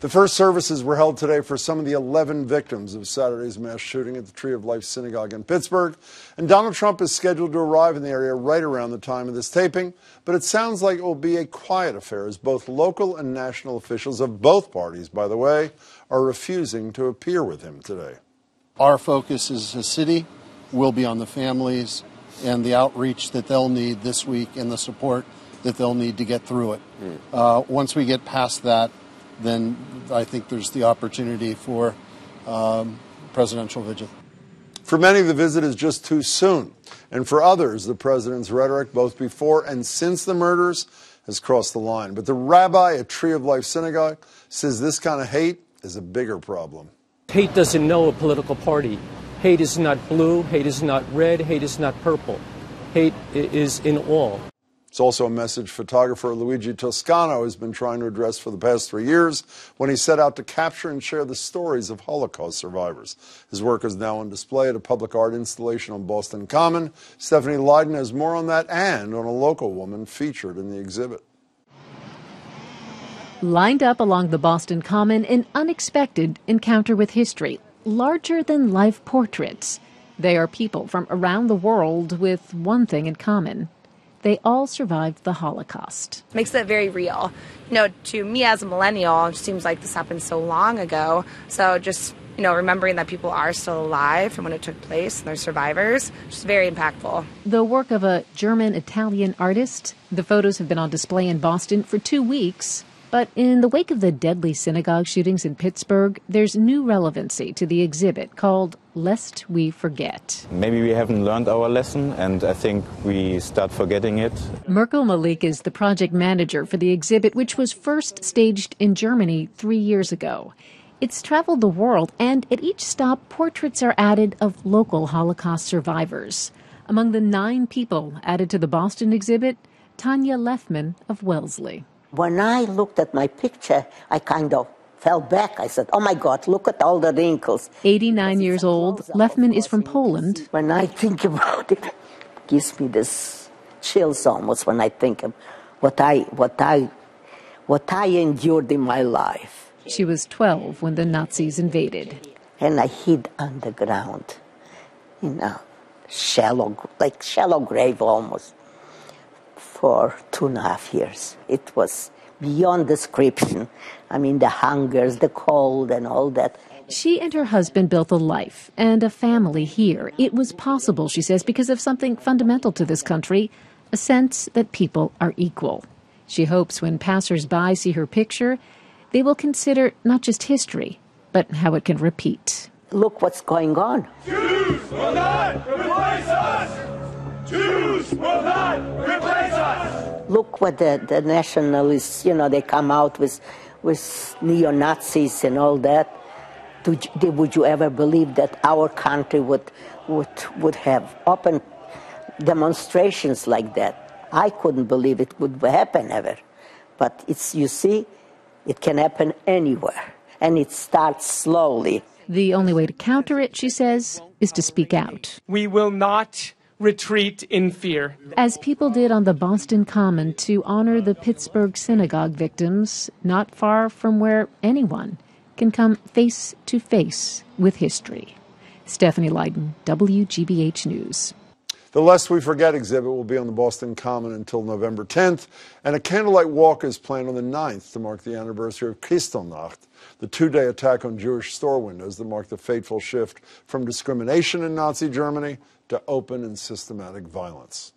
The first services were held today for some of the 11 victims of Saturday's mass shooting at the Tree of Life Synagogue in Pittsburgh. And Donald Trump is scheduled to arrive in the area right around the time of this taping. But it sounds like it will be a quiet affair, as both local and national officials of both parties, by the way, are refusing to appear with him today. Our focus as a city will be on the families and the outreach that they'll need this week and the support that they'll need to get through it. Once we get past that, then I think there's the opportunity for presidential vigil. For many, the visit is just too soon. And for others, the president's rhetoric, both before and since the murders, has crossed the line. But the rabbi at Tree of Life Synagogue says this kind of hate is a bigger problem. Hate doesn't know a political party. Hate is not blue, hate is not red, hate is not purple. Hate is in all. It's also a message photographer Luigi Toscano has been trying to address for the past 3 years when he set out to capture and share the stories of Holocaust survivors. His work is now on display at a public art installation on Boston Common. Stephanie Leydon has more on that and on a local woman featured in the exhibit. Lined up along the Boston Common, an unexpected encounter with history, larger-than-life portraits. They are people from around the world with one thing in common. They all survived the Holocaust. Makes it very real. You know, to me as a millennial, it seems like this happened so long ago. So just, remembering that people are still alive and when it took place and they're survivors, just very impactful. The work of a German-Italian artist. The photos have been on display in Boston for 2 weeks. But in the wake of the deadly synagogue shootings in Pittsburgh, there's new relevancy to the exhibit called Lest We Forget. Maybe we haven't learned our lesson, and I think we start forgetting it. Merkel Malik is the project manager for the exhibit, which was first staged in Germany 3 years ago. It's traveled the world, and at each stop, portraits are added of local Holocaust survivors. Among the 9 people added to the Boston exhibit, Tanya Lefman of Wellesley. When I looked at my picture, I kind of fell back. I said, oh, my God, look at all the wrinkles. 89 years old, Lefman is from Poland. When I think about it, it gives me this chills almost when I think of what I endured in my life. She was 12 when the Nazis invaded. And I hid underground in a shallow grave almost, for 2.5 years. It was beyond description. I mean, the hungers, the cold, and all that. She and her husband built a life and a family here. It was possible, she says, because of something fundamental to this country, a sense that people are equal. She hopes when passers-by see her picture, they will consider not just history, but how it can repeat. Look what's going on. Jews will not replace us! Jews will not replace us! Look what the nationalists, they come out with neo-Nazis and all that. Would you ever believe that our country would have open demonstrations like that? I couldn't believe it would happen ever. But you see, it can happen anywhere. And it starts slowly. The only way to counter it, she says, is to speak out. We will not retreat in fear. As people did on the Boston Common to honor the Pittsburgh synagogue victims, not far from where anyone can come face to face with history. Stephanie Leydon, WGBH News. The Lest We Forget exhibit will be on the Boston Common until November 10th, and a candlelight walk is planned on the 9th to mark the anniversary of Kristallnacht, the 2-day attack on Jewish store windows that marked the fateful shift from discrimination in Nazi Germany to open and systematic violence.